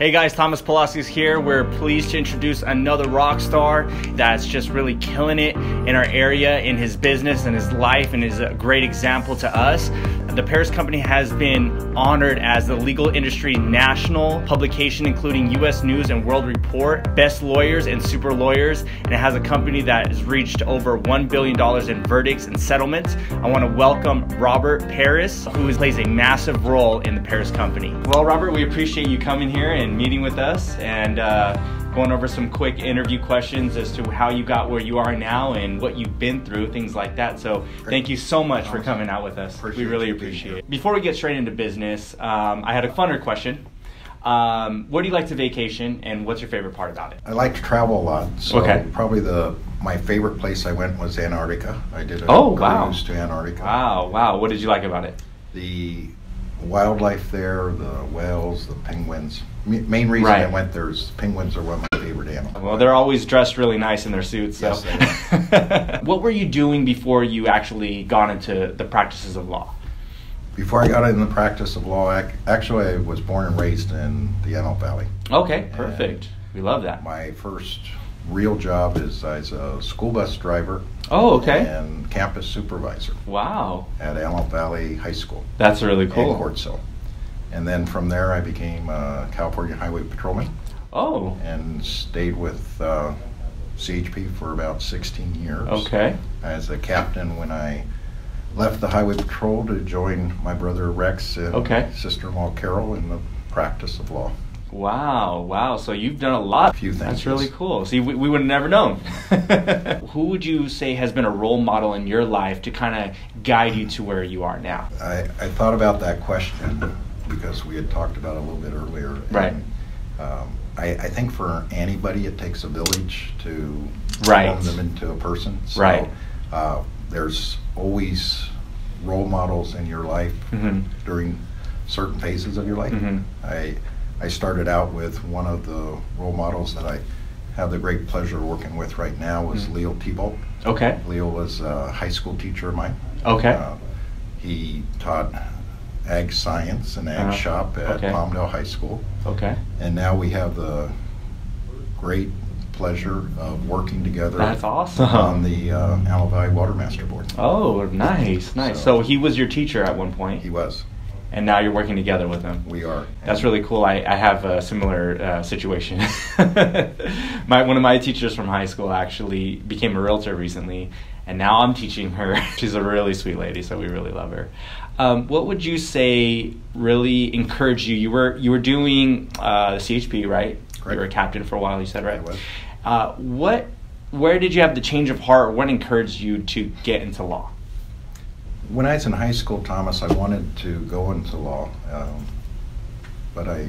Hey guys, Thomas Palacios here. We're pleased to introduce another rock star that's just really killing it in our area, in his business and his life, and is a great example to us. The Parris Company has been honored as the legal industry national publication, including U.S. News and World Report, Best Lawyers and Super Lawyers, and it has a company that has reached over $1 billion in verdicts and settlements. I want to welcome Robert Parris, who plays a massive role in the Parris Company. Well, Robert, we appreciate you coming here and meeting with us and going over some quick interview questions as to how you got where you are now and what you've been through, things like that. So thank you so much for coming out with us. We really appreciate it. Before we get straight into business, I had a funner question. Where do you like to vacation, and what's your favorite part about it? I like to travel a lot, so probably my favorite place I went was Antarctica. I did a cruise to Antarctica. Wow. What did you like about it? The wildlife there, the whales, the penguins. Main reason I went there is penguins are one of my favorite animals. Well, they're always dressed really nice in their suits. So. Yes, What were you doing before you actually got into the practices of law? Before I got into the practice of law, actually I was born and raised in the Antelope Valley. Okay, perfect. We love that. My first real job is as a school bus driver. Oh, okay. And campus supervisor. Wow. At Antelope Valley High School. That's really cool. In Quartzville. And then from there I became a California Highway Patrolman. Oh. And stayed with CHP for about 16 years. Okay. As a captain when I left the Highway Patrol to join my brother Rex and sister-in-law Carol in the practice of law. Wow. So you've done a lot. A few things. That's really cool. See, we would have never known. Who would you say has been a role model in your life to kind of guide you to where you are now? I thought about that question because we had talked about it a little bit earlier. Right. And, I think for anybody it takes a village to form them into a person. So, there's always role models in your life during certain phases of your life. I started out with one of the role models that I have the great pleasure of working with right now was Leo Thibault. Okay. Leo was a high school teacher of mine. Okay. He taught ag science and ag shop at Palmdale High School. Okay. And now we have the great pleasure of working together. That's awesome. On the Antelope Valley Water Master Board. Oh, nice. So he was your teacher at one point? He was. And now you're working together with him. We are. That's really cool. I have a similar situation. One of my teachers from high school actually became a realtor recently, and now I'm teaching her. She's a really sweet lady, so we really love her. What would you say really encouraged you? You were doing the CHP, right? Correct. You were a captain for a while, you said, right? I was. Where did you have the change of heart? What encouraged you to get into law? When I was in high school, Thomas, I wanted to go into law, but I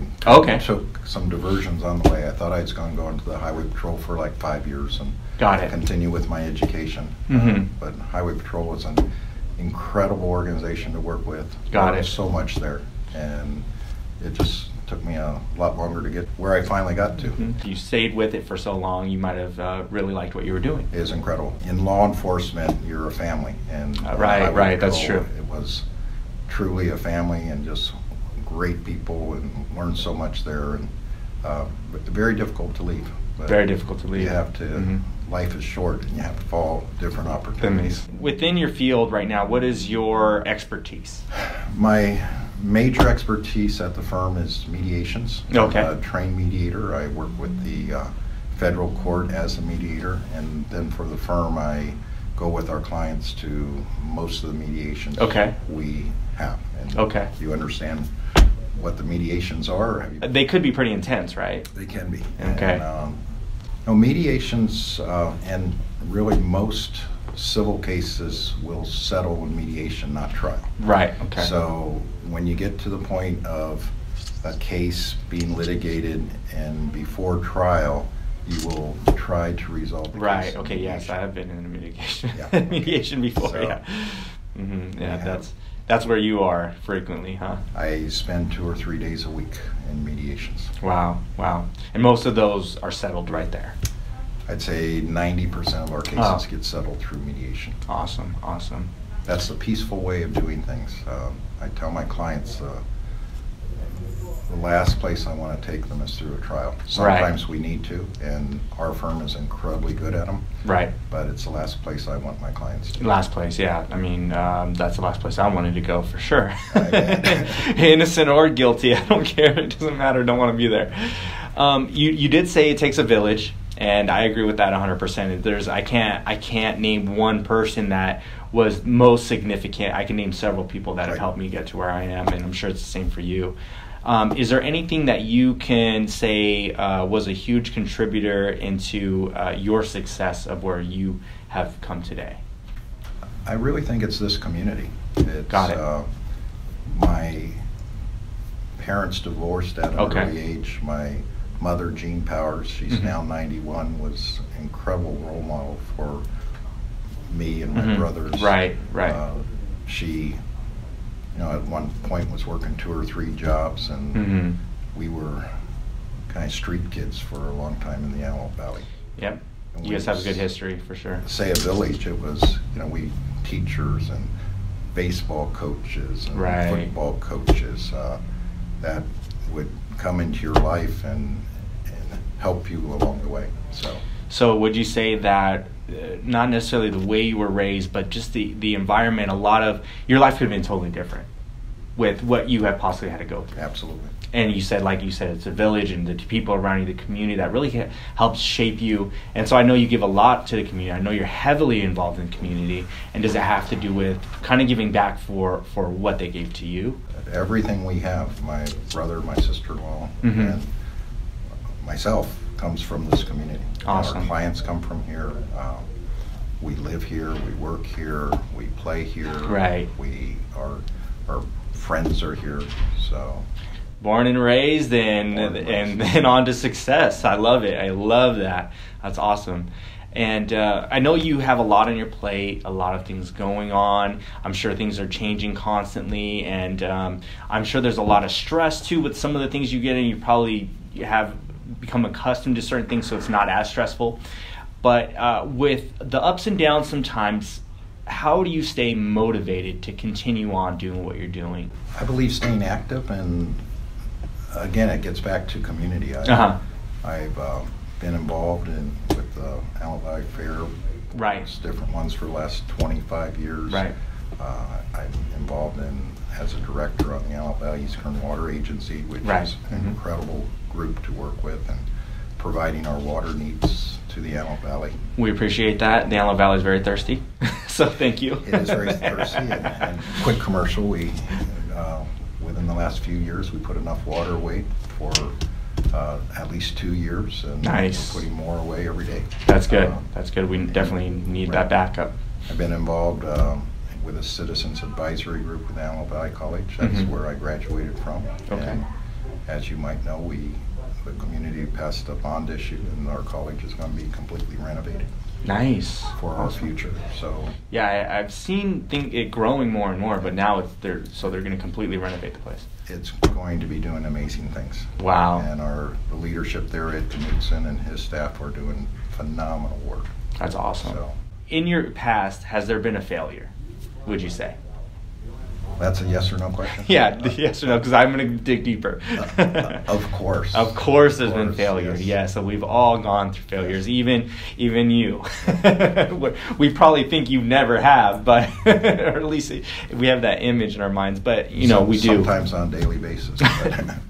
took some diversions on the way. I thought I was going to go into the Highway Patrol for like 5 years and continue with my education. But Highway Patrol was an incredible organization to work with. There's so much there, and it just took me a lot longer to get where I finally got to. You stayed with it for so long, you might have really liked what you were doing. It is incredible. In law enforcement, you're a family. And right, that's true. It was truly a family and just great people, and learned so much there. And but very difficult to leave. But very difficult to leave. You have to, life is short, and you have to follow different opportunities. Within your field right now, what is your expertise? My major expertise at the firm is mediations. Okay. I'm a trained mediator. I work with the federal court as a mediator, and then for the firm I go with our clients to most of the mediations we have. And you understand what the mediations are? They could be pretty intense, right? They can be. Okay. And, mediations and really most civil cases will settle in mediation, not trial. Right, okay. So when you get to the point of a case being litigated and before trial, you will try to resolve the case. Right, okay, yes, I have been in a mediation before, that's where you are frequently, huh? I spend 2 or 3 days a week in mediations. Wow. And most of those are settled right there? I'd say 90% of our cases get settled through mediation. Awesome. That's the peaceful way of doing things. I tell my clients the last place I want to take them is through a trial. Sometimes we need to, and our firm is incredibly good at them. Right. But it's the last place I want my clients to. Last place, yeah. I mean, that's the last place I wanted to go for sure. Innocent or guilty, I don't care. It doesn't matter. Don't want to be there. You did say it takes a village, and I agree with that 100%. I can't name one person that was most significant. I can name several people that have helped me get to where I am, and I'm sure it's the same for you. Is there anything that you can say was a huge contributor into your success of where you have come today? I really think it's this community. Got it. My parents divorced at an early age. My mother, Jean Powers, she's now 91, was an incredible role model for me and my brothers. Right. She, at one point was working 2 or 3 jobs, and we were kind of street kids for a long time in the Antelope Valley. Yep. You guys have a good history for sure. Say a village, it was, we teachers and baseball coaches and football coaches that would come into your life and help you along the way. So would you say that not necessarily the way you were raised, but just the environment, a lot of your life could have been totally different with what you have possibly had to go through? Absolutely. And like you said, it's a village and the people around you, the community that really helps shape you. And so I know you give a lot to the community. I know you're heavily involved in the community. And does it have to do with kind of giving back for what they gave to you? Everything we have, my brother, my sister-in-law, and myself, comes from this community. Awesome. Our clients come from here. We live here. We work here. We play here. Right. Our friends are here. So. Born and raised, and then on to success. I love it. I love that. That's awesome. And I know you have a lot on your plate, a lot of things going on. I'm sure things are changing constantly, and I'm sure there's a lot of stress too with some of the things you get, and you probably have become accustomed to certain things, so it's not as stressful. But with the ups and downs sometimes, how do you stay motivated to continue on doing what you're doing? I believe staying active, and again, it gets back to community. I've been involved with the Antelope Valley Fair, different ones for the last 25 years. Right. I'm involved as a director on the Antelope Valley East Kern Water Agency, which is an incredible group to work with, and providing our water needs to the Antelope Valley. We appreciate that. The Antelope Valley is very thirsty, so thank you. It is very thirsty, and quick commercial, within the last few years, we put enough water away for at least 2 years, and we're putting more away every day. That's good. That's good. We definitely need that backup. I've been involved with a citizens advisory group with Antelope Valley College. That's where I graduated from. Okay. And as you might know, the community passed a bond issue, and our college is going to be completely renovated. Nice. For our future. So yeah, I've seen it growing more and more, but now they're going to completely renovate the place. It's going to be doing amazing things. Wow. And the leadership there, Ed Knudsen and his staff, are doing phenomenal work. That's awesome. So, in your past, has there been a failure, would you say? That's a yes or no question? Yeah, yes or no, because I'm going to dig deeper. Of course. Of course there's been failure, yes. So we've all gone through failures, even you. We probably think you never have, but or at least we have that image in our minds, but we do. Sometimes on a daily basis.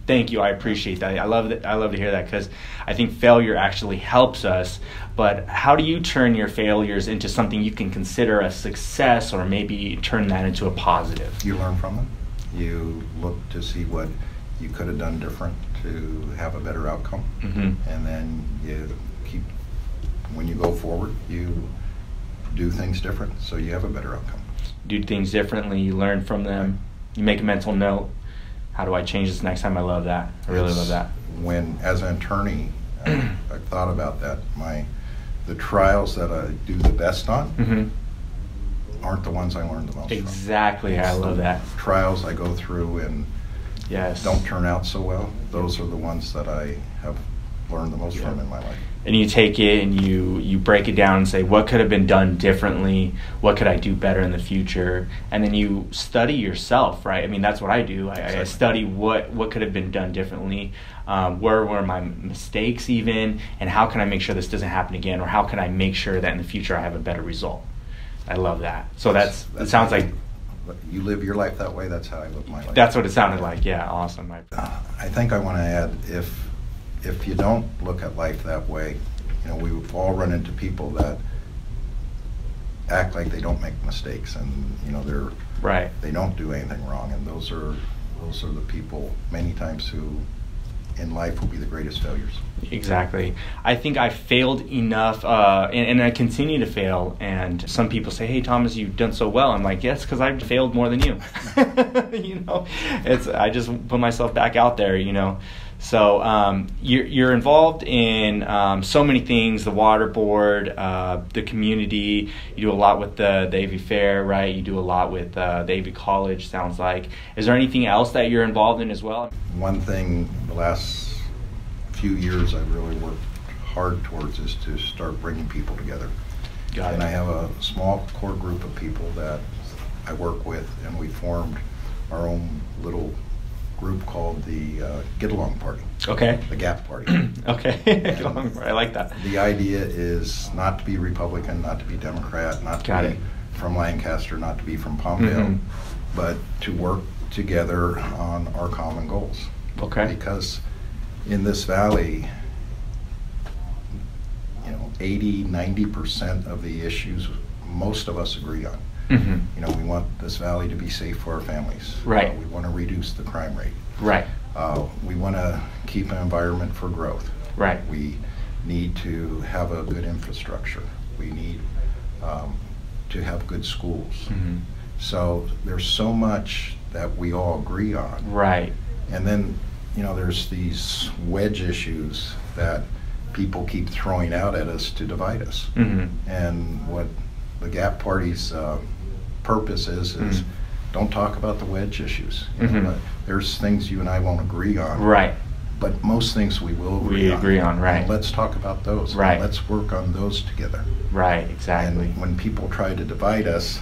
Thank you, I appreciate that. I love to hear that, because I think failure actually helps us. But how do you turn your failures into something you can consider a success, or maybe turn that into a positive? You learn from them. You look to see what you could have done different to have a better outcome. And then when you go forward, you do things different so you have a better outcome. Do things differently, you learn from them, you make a mental note. How do I change this next time? I love that. I really love that. When, as an attorney, I thought about that. The trials that I do the best on aren't the ones I learned the most Exactly. from. I love that. Trials I go through and don't turn out so well, those are the ones that I have learned the most from in my life. And you take it and you break it down and say, what could have been done differently? What could I do better in the future? And then you study yourself, right? I mean, that's what I do. I study what could have been done differently. Where were my mistakes even? And how can I make sure this doesn't happen again? Or how can I make sure that in the future I have a better result? I love that. So it sounds like... You live your life that way, that's how I live my life. That's what it sounded like. Yeah, awesome. I think I want to add, if you don't look at life that way, we've all run into people that act like they don't make mistakes, and they don't do anything wrong, and those are the people many times who in life will be the greatest failures. Exactly. I think I failed enough, and I continue to fail. And some people say, "Hey, Thomas, you've done so well." I'm like, "Yes, because I've failed more than you." I just put myself back out there. So you're involved in so many things: the water board, the community. You do a lot with the AV Fair, right? You do a lot with the AV College. Sounds like. Is there anything else that you're involved in as well? One thing the last few years I've really worked hard towards is to start bringing people together. Got it. And I have a small core group of people that I work with, and we formed our own little group called the Get Along Party. Okay. The Gap Party. Okay. Get Along. I like that. The idea is not to be Republican, not to be Democrat, not to be from Lancaster, not to be from Palmdale, but to work together on our common goals. Okay. Because in this valley, 80-90% of the issues most of us agree on. We want this valley to be safe for our families. Right. We want to reduce the crime rate. Right. We want to keep an environment for growth. Right. We need to have a good infrastructure. We need to have good schools. So there's so much that we all agree on. Right. And then, there's these wedge issues that people keep throwing out at us to divide us. And what the Gap Party's purpose is don't talk about the wedge issues. There's things you and I won't agree on. Right. But most things we will agree on. Right. And let's talk about those. Right. Let's work on those together. Right, exactly. And when people try to divide us,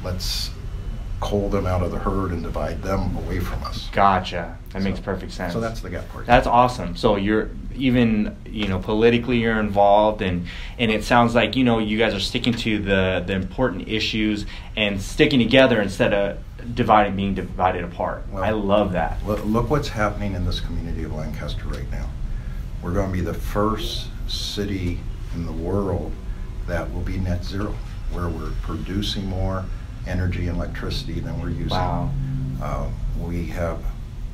let's cull them out of the herd and divide them away from us. Gotcha. That makes perfect sense. So that's the Gap Party. That's awesome. So you're even, politically you're involved, and it sounds like, you guys are sticking to the important issues and sticking together instead of being divided apart. Well, I love that. Look what's happening in this community of Lancaster right now. We're going to be the first city in the world that will be net zero, where we're producing more energy and electricity than we're using. Wow. We have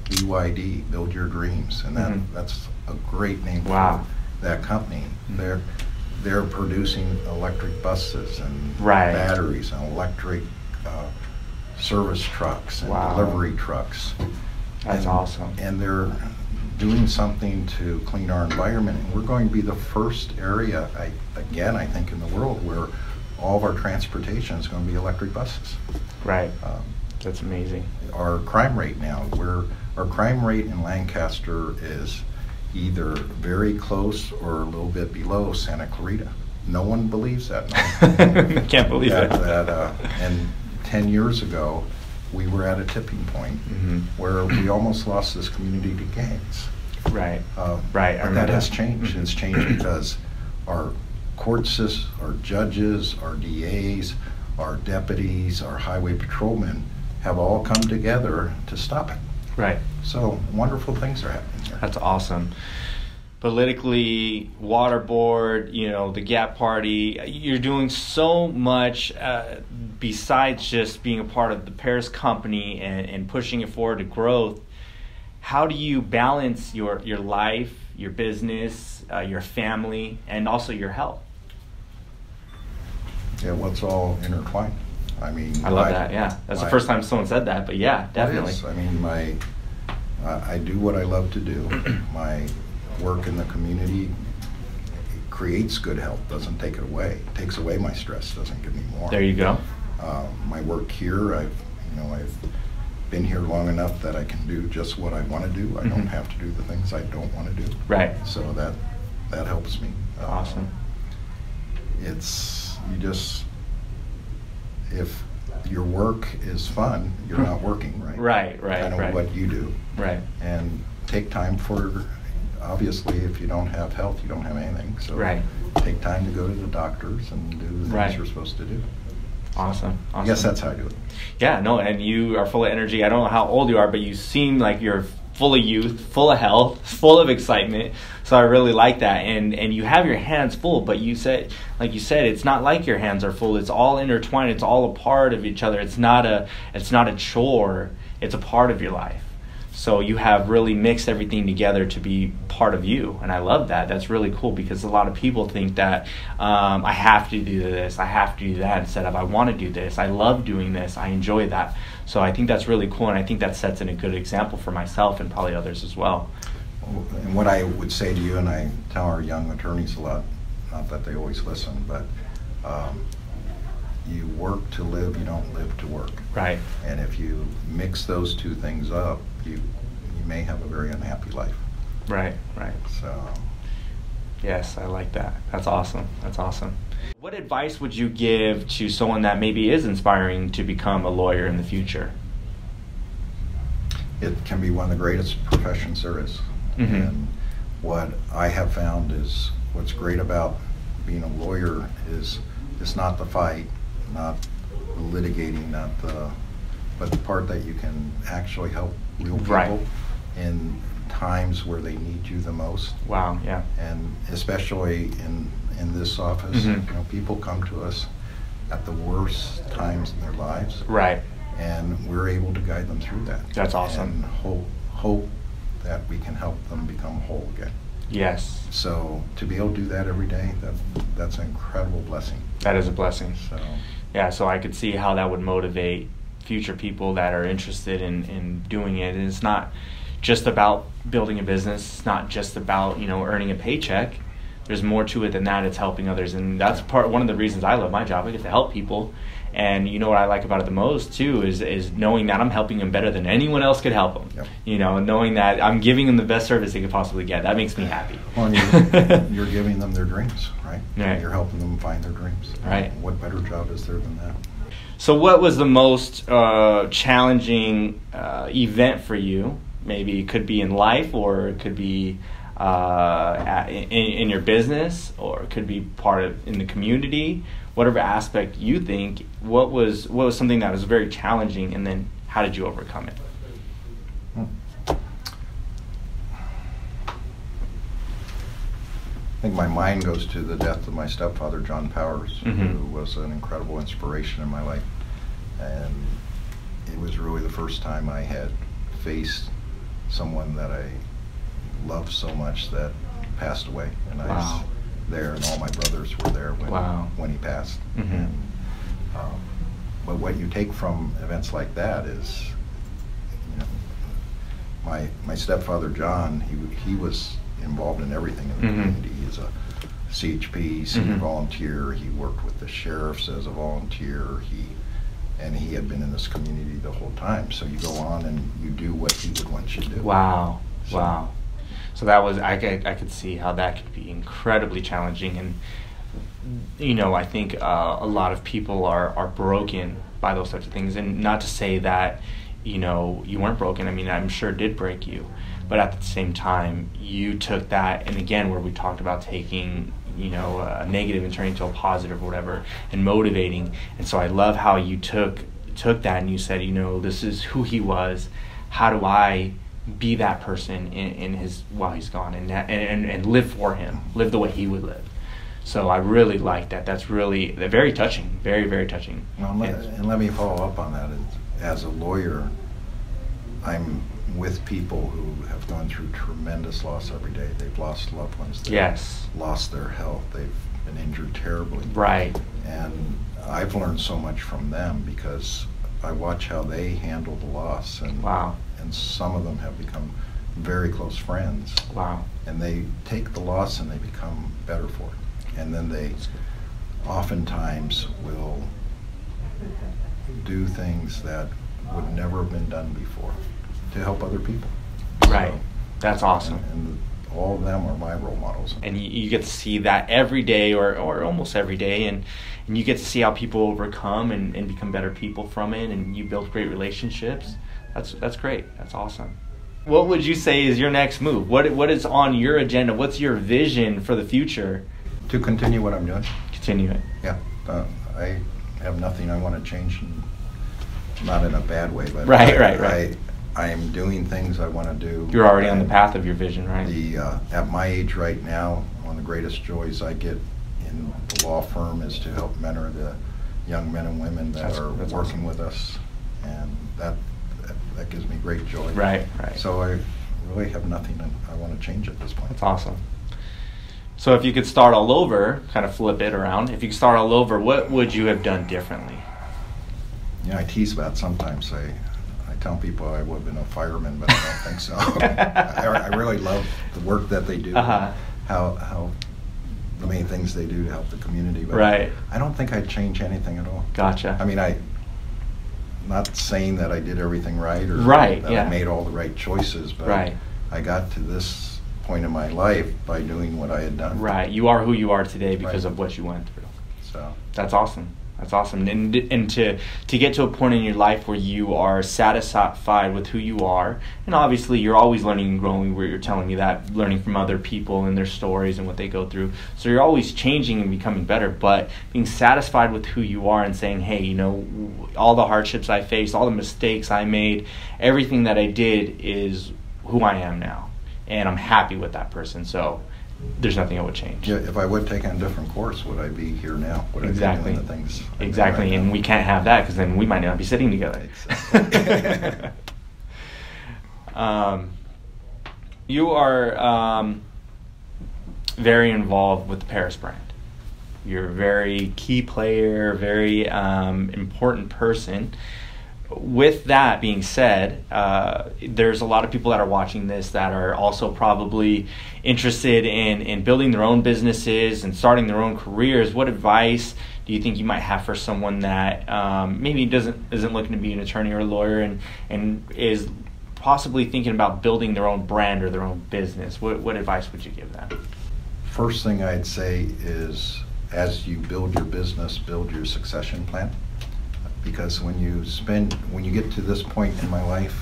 BYD, Build Your Dreams, and that's a great name for that company. They're producing electric buses and batteries and electric service trucks and delivery trucks. That's awesome. And they're doing something to clean our environment, and we're going to be the first area, I think, in the world where all of our transportation is going to be electric buses. Right. That's amazing. Our crime rate now, our crime rate in Lancaster is either very close or a little bit below Santa Clarita. No one believes that. No. Can't believe it. And 10 years ago, we were at a tipping point where we almost lost this community to gangs. Right. But that has changed. It's changed because our court systems, our judges, our DAs, our deputies, our highway patrolmen have all come together to stop it. Right. So wonderful things are happening here. That's awesome. Politically, water board, the Gap Party, you're doing so much besides just being a part of the Parris company and pushing it forward to growth. How do you balance your life, your business, your family, and also your health? Yeah, well, it's all intertwined. I mean, I love that. Yeah, that's the first time someone said that, but yeah, definitely. I mean, I do what I love to do. My work in the community creates good health, doesn't take it away. It takes away my stress, doesn't give me more. There you go. My work here, I've been here long enough that I can do just what I want to do. I don't have to do the things I don't want to do. Right. So that helps me. Awesome. It's, if your work is fun, you're not working, right? Right. Kind of what you do. Right. And take time for, obviously, if you don't have health, you don't have anything. So take time to go to the doctors and do the things you're supposed to do. Awesome. I guess that's how I do it. Yeah, no, and you are full of energy. I don't know how old you are, but you seem like you're full of youth, full of health, full of excitement. So I really like that. And you have your hands full, but you said, it's not like your hands are full. It's all intertwined. It's all a part of each other. It's not a chore. It's a part of your life. So you have really mixed everything together to be part of you, and I love that. That's really cool, because a lot of people think that I have to do this, I have to do that, instead of I want to do this, I love doing this, I enjoy that. So I think that's really cool, and I think that sets in a good example for myself and probably others as well. And what I would say to you, and I tell our young attorneys a lot, not that they always listen, but you work to live, you don't live to work. Right. And if you mix those two things up, you may have a very unhappy life. Right. So. Yes, I like that. That's awesome. What advice would you give to someone that maybe is inspiring to become a lawyer in the future? It can be one of the greatest professions there is. And what I have found is, what's great about being a lawyer is it's not the fight, not the litigating, but the part that you can actually help real people in times where they need you the most. Wow, yeah. And especially in this office, people come to us at the worst times in their lives. Right. And we're able to guide them through that. That's awesome. And hope that we can help them become whole again. Yes. So to be able to do that every day, that's an incredible blessing. That is a blessing. So. Yeah, so I could see how that would motivate future people that are interested in doing it. And it's not just about building a business. It's not just about, earning a paycheck. There's more to it than that. It's helping others. And that's one of the reasons I love my job. I get to help people. And you know what I like about it the most too is knowing that I'm helping them better than anyone else could help them. Yep. Knowing that I'm giving them the best service they could possibly get. That makes me happy. Well, you're giving them their dreams, right? You're helping them find their dreams. Right. What better job is there than that? So what was the most challenging event for you? Maybe it could be in life, or it could be in your business, or it could be part of in the community. Whatever aspect you think, what was something that was very challenging, and then how did you overcome it? I think my mind goes to the death of my stepfather, John Powers, who was an incredible inspiration in my life. And it was really the first time I had faced someone that I loved so much that passed away. And I was there, and all my brothers were there when he passed. And, but what you take from events like that is, my stepfather John, he was involved in everything in the community. He's a CHP, senior volunteer. He worked with the sheriffs as a volunteer. And he had been in this community the whole time. So you go on and you do what he would want you to do. Wow. So that was, I could see how that could be incredibly challenging. And, I think a lot of people are broken by those types of things. And not to say that, you weren't broken. I mean, I'm sure it did break you. But at the same time, you took that, and again, where we talked about taking, a negative and turning to a positive or whatever, and motivating. And so I love how you took that and you said, this is who he was. How do I be that person in his while he's gone, and live for him, live the way he would live. So I really like that. That's really very touching, very, very touching. Well, and let me follow up on that. As a lawyer, I'm with people who have gone through tremendous loss every day. They've lost loved ones. They've lost their health. They've been injured terribly. Right. And I've learned so much from them because I watch how they handle the loss. And And some of them have become very close friends. Wow. And they take the loss and they become better for it. And then they oftentimes will do things that would never have been done before to help other people. Right. So, that's awesome. And all of them are my role models. And you get to see that every day or almost every day, and you get to see how people overcome and become better people from it, and you build great relationships. That's great. That's awesome. What would you say is your next move? What is on your agenda? What's your vision for the future? To continue what I'm doing. Continue it. Yeah. I have nothing I want to change, not in a bad way, but right. I am doing things I want to do. You're already on the path of your vision, right? At my age right now, one of the greatest joys I get in the law firm is to help mentor the young men and women that are working awesome. With us, and that gives me great joy. Right. So I really have nothing I want to change at this point. That's awesome. So if you could start all over, kind of flip it around, if you could start all over, what would you have done differently? I tease about sometimes. I tell people I would have been a fireman, but I don't think so. I really love the work that they do, how the main things they do to help the community. But right. I don't think I'd change anything at all. Gotcha. I mean, not saying that I did everything right or that I made all the right choices, but I got to this point in my life by doing what I had done. Right. You are who you are today because of what you went through. So that's awesome. That's awesome. And to get to a point in your life where you are satisfied with who you are, and obviously you're always learning and growing, where you're telling me that, learning from other people and their stories and what they go through. So you're always changing and becoming better, but being satisfied with who you are and saying, hey, all the hardships I faced, all the mistakes I made, everything that I did is who I am now. And I'm happy with that person. So there's nothing I would change. Yeah, if I would take on a different course, would I be here now? Would exactly. I be doing the things exactly, right and now? We can't have that because then we might not be sitting together. Exactly. You are very involved with the Parris brand. You're a very key player, very important person. With that being said, there's a lot of people that are watching this that are also probably interested in building their own businesses and starting their own careers. What advice do you think you might have for someone that maybe isn't looking to be an attorney or a lawyer and is possibly thinking about building their own brand or their own business? What advice would you give them? First thing I'd say is, as you build your business, build your succession plan. Because when you get to this point in my life,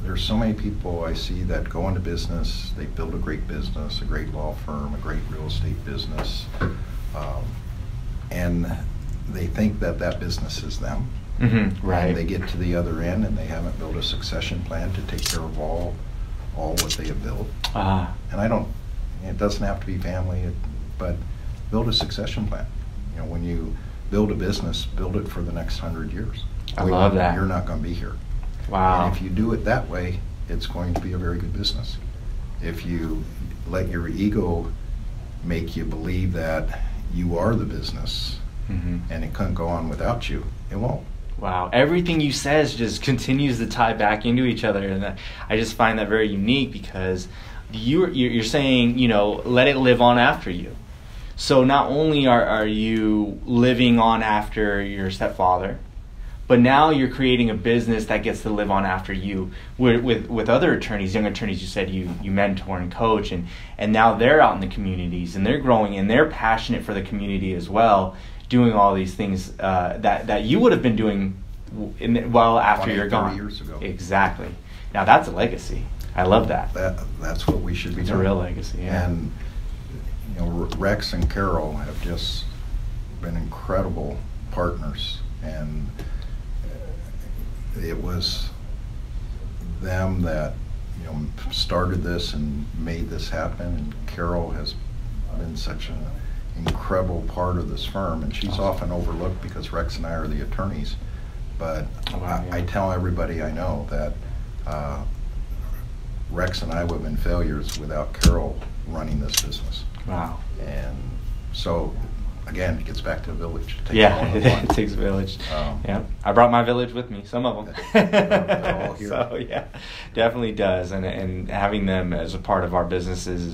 there's so many people I see that go into business, they build a great business, a great law firm, a great real estate business, and they think that business is them. Right. And they get to the other end and they haven't built a succession plan to take care of all what they have built. And it doesn't have to be family, but build a succession plan. When you build a business, build it for the next 100 years. I love that. You're not going to be here. Wow. And if you do it that way, it's going to be a very good business. If you let your ego make you believe that you are the business and it couldn't go on without you, it won't. Wow. Everything you says just continues to tie back into each other, and I just find that very unique because you're saying, let it live on after you. So not only are you living on after your stepfather, but now you're creating a business that gets to live on after you with other attorneys, young attorneys you said you mentor and coach, and now they're out in the communities and they're growing and they're passionate for the community as well, doing all these things that you would have been doing after you're gone. 30 years ago. Exactly. Now that's a legacy. I love that. That's what we should be doing. It's a real legacy, yeah. And Rex and Carol have just been incredible partners, and it was them that started this and made this happen, and Carol has been such an incredible part of this firm, and she's often overlooked because Rex and I are the attorneys, but I tell everybody I know that Rex and I would have been failures without Carol running this business. Wow. And so, again, it gets back to a village. It takes a village. I brought my village with me, some of them. They're all here. So, yeah, definitely does. And having them as a part of our businesses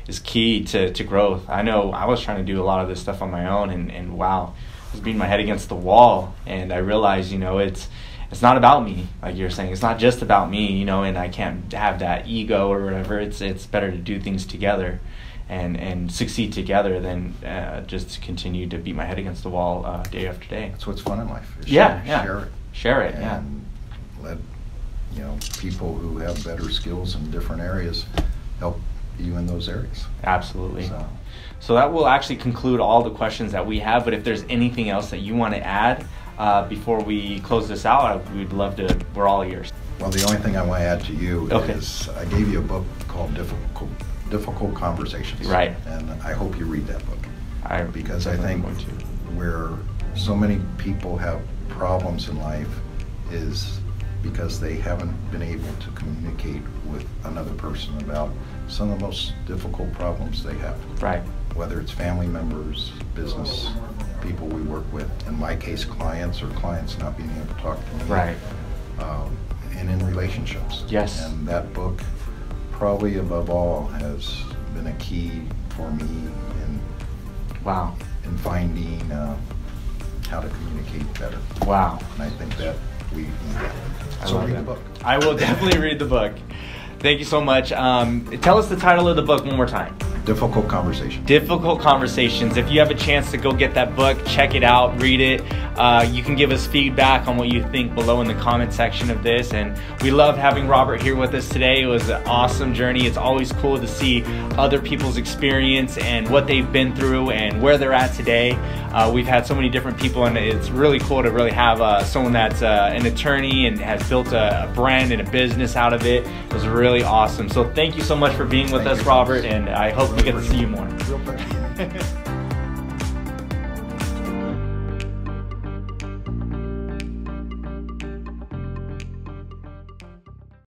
is key to growth. I know I was trying to do a lot of this stuff on my own, and wow, I was beating my head against the wall. And I realized, it's not about me, like you're saying. It's not just about me, you know, and I can't have that ego or whatever. It's better to do things together and succeed together than just to continue to beat my head against the wall day after day. That's what's fun in life. Share it. And let, you know, people who have better skills in different areas help you in those areas. Absolutely. So that will actually conclude all the questions that we have, but if there's anything else that you want to add before we close this out, we'd love to, we're all ears. Well, the only thing I want to add to you is I gave you a book called Difficult Conversations. Right. And I hope you read that book. Because I think going to. Where so many people have problems in life is because they haven't been able to communicate with another person about some of the most difficult problems they have. Right. Whether it's family members, business people we work with, in my case clients, or clients not being able to talk to me. Right. And in relationships. Yes. And that book, probably above all, has been a key for me in finding how to communicate better. Wow. And I think that we need that. So read the book. I will definitely read the book. Thank you so much. Tell us the title of the book one more time. Difficult Conversations. Difficult Conversations. If you have a chance to go get that book, check it out, read it. You can give us feedback on what you think below in the comment section of this. And we loved having Robert here with us today. It was an awesome journey. It's always cool to see other people's experience and what they've been through and where they're at today. We've had so many different people, and it's really cool to really have someone that's an attorney and has built a brand and a business out of it. It was really awesome. So thank you so much for being with us, Robert, and I hope we get to see you more.